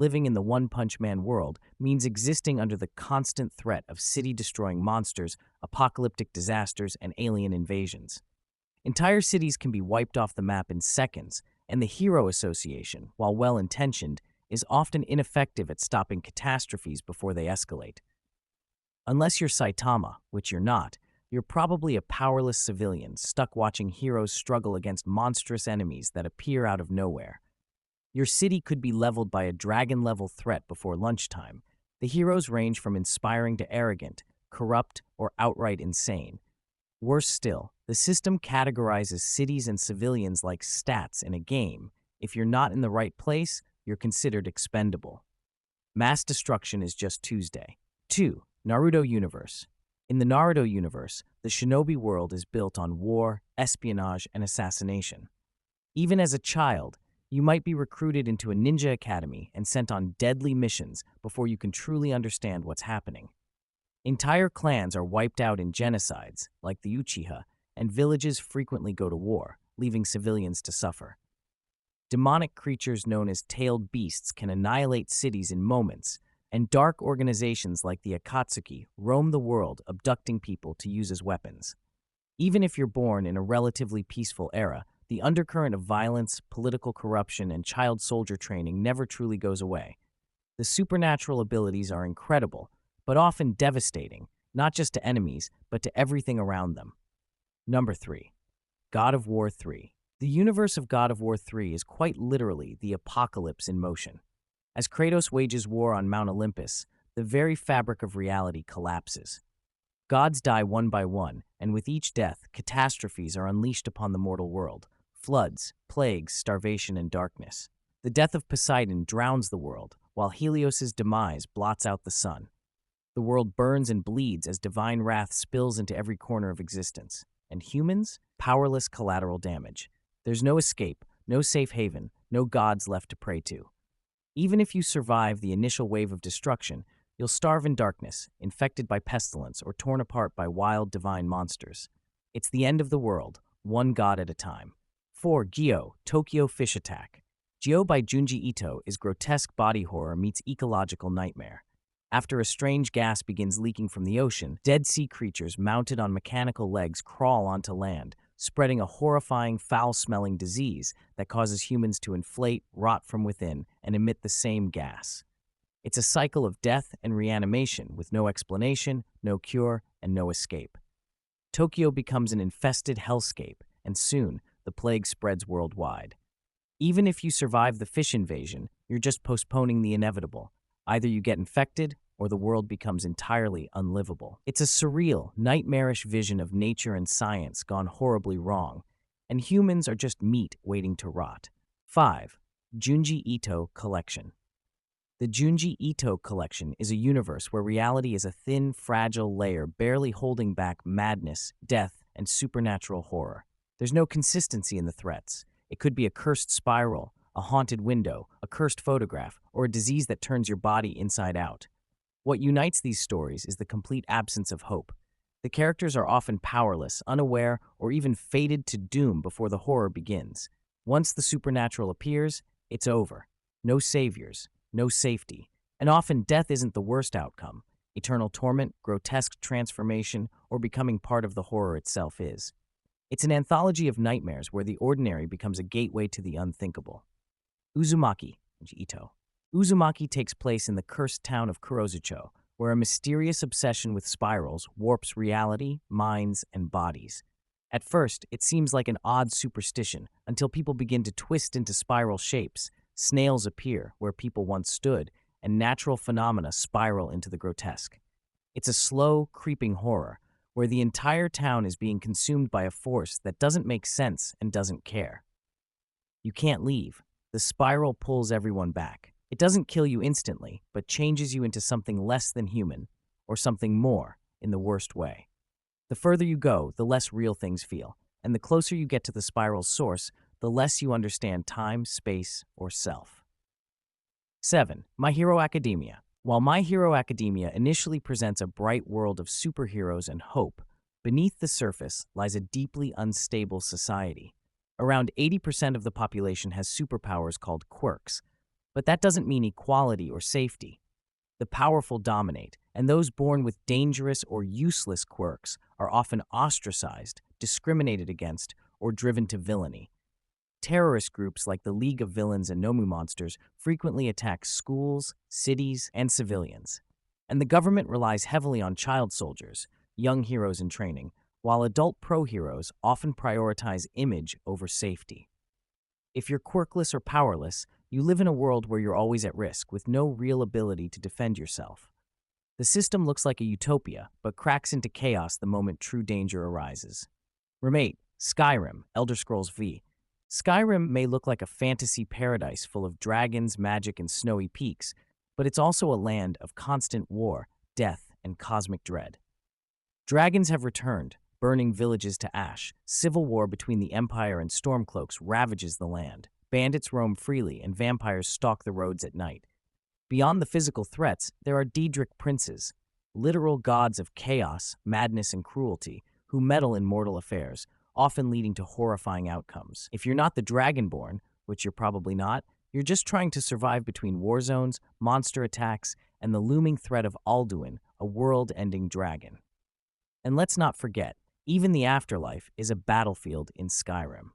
Living in the One Punch Man world means existing under the constant threat of city-destroying monsters, apocalyptic disasters, and alien invasions. Entire cities can be wiped off the map in seconds, and the Hero Association, while well-intentioned, is often ineffective at stopping catastrophes before they escalate. Unless you're Saitama, which you're not, you're probably a powerless civilian stuck watching heroes struggle against monstrous enemies that appear out of nowhere. Your city could be leveled by a dragon-level threat before lunchtime. The heroes range from inspiring to arrogant, corrupt, or outright insane. Worse still, the system categorizes cities and civilians like stats in a game. If you're not in the right place, you're considered expendable. Mass destruction is just Tuesday. 2. Naruto Universe. In the Naruto universe, the shinobi world is built on war, espionage, and assassination. Even as a child, you might be recruited into a ninja academy and sent on deadly missions before you can truly understand what's happening. Entire clans are wiped out in genocides, like the Uchiha, and villages frequently go to war, leaving civilians to suffer. Demonic creatures known as tailed beasts can annihilate cities in moments, and dark organizations like the Akatsuki roam the world abducting people to use as weapons. Even if you're born in a relatively peaceful era, the undercurrent of violence, political corruption, and child soldier training never truly goes away. The supernatural abilities are incredible, but often devastating, not just to enemies, but to everything around them. Number 3. God of War 3. The universe of God of War 3 is quite literally the apocalypse in motion. As Kratos wages war on Mount Olympus, the very fabric of reality collapses. Gods die one by one, and with each death, catastrophes are unleashed upon the mortal world. Floods, plagues, starvation, and darkness. The death of Poseidon drowns the world, while Helios's demise blots out the sun. The world burns and bleeds as divine wrath spills into every corner of existence. And humans? Powerless collateral damage. There's no escape, no safe haven, no gods left to pray to. Even if you survive the initial wave of destruction, you'll starve in darkness, infected by pestilence, or torn apart by wild divine monsters. It's the end of the world, one god at a time. 4. Gyo Tokyo Fish Attack. Gyo by Junji Ito is grotesque body horror meets ecological nightmare. After a strange gas begins leaking from the ocean, dead sea creatures mounted on mechanical legs crawl onto land, spreading a horrifying, foul-smelling disease that causes humans to inflate, rot from within, and emit the same gas. It's a cycle of death and reanimation with no explanation, no cure, and no escape. Tokyo becomes an infested hellscape, and soon, the plague spreads worldwide. Even if you survive the fish invasion, you're just postponing the inevitable. Either you get infected, or the world becomes entirely unlivable. It's a surreal, nightmarish vision of nature and science gone horribly wrong, and humans are just meat waiting to rot. 5. Junji Ito Collection. The Junji Ito Collection is a universe where reality is a thin, fragile layer barely holding back madness, death, and supernatural horror. There's no consistency in the threats. It could be a cursed spiral, a haunted window, a cursed photograph, or a disease that turns your body inside out. What unites these stories is the complete absence of hope. The characters are often powerless, unaware, or even fated to doom before the horror begins. Once the supernatural appears, it's over. No saviors, no safety, and often death isn't the worst outcome. Eternal torment, grotesque transformation, or becoming part of the horror itself is. It's an anthology of nightmares where the ordinary becomes a gateway to the unthinkable. Uzumaki, Junji Ito. Uzumaki takes place in the cursed town of Kurozucho, where a mysterious obsession with spirals warps reality, minds, and bodies. At first, it seems like an odd superstition until people begin to twist into spiral shapes, snails appear where people once stood, and natural phenomena spiral into the grotesque. It's a slow, creeping horror, where the entire town is being consumed by a force that doesn't make sense and doesn't care. You can't leave. The spiral pulls everyone back. It doesn't kill you instantly, but changes you into something less than human, or something more, in the worst way. The further you go, the less real things feel, and the closer you get to the spiral's source, the less you understand time, space, or self. 7. My Hero Academia. While My Hero Academia initially presents a bright world of superheroes and hope, beneath the surface lies a deeply unstable society. Around 80% of the population has superpowers called quirks, But that doesn't mean equality or safety. The powerful dominate, and those born with dangerous or useless quirks are often ostracized, discriminated against, or driven to villainy. Terrorist groups like the League of Villains and Nomu Monsters frequently attack schools, cities, and civilians. And the government relies heavily on child soldiers, young heroes in training, while adult pro-heroes often prioritize image over safety. If you're quirkless or powerless, you live in a world where you're always at risk with no real ability to defend yourself. The system looks like a utopia, but cracks into chaos the moment true danger arises. Remate, Skyrim, Elder Scrolls V. Skyrim may look like a fantasy paradise full of dragons, magic, and snowy peaks, but it's also a land of constant war, death, and cosmic dread. Dragons have returned, burning villages to ash. Civil war between the Empire and Stormcloaks ravages the land. Bandits roam freely, and vampires stalk the roads at night. Beyond the physical threats, there are Daedric princes, literal gods of chaos, madness, and cruelty, who meddle in mortal affairs, often leading to horrifying outcomes. If you're not the Dragonborn, which you're probably not, you're just trying to survive between war zones, monster attacks, and the looming threat of Alduin, a world-ending dragon. And let's not forget, even the afterlife is a battlefield in Skyrim.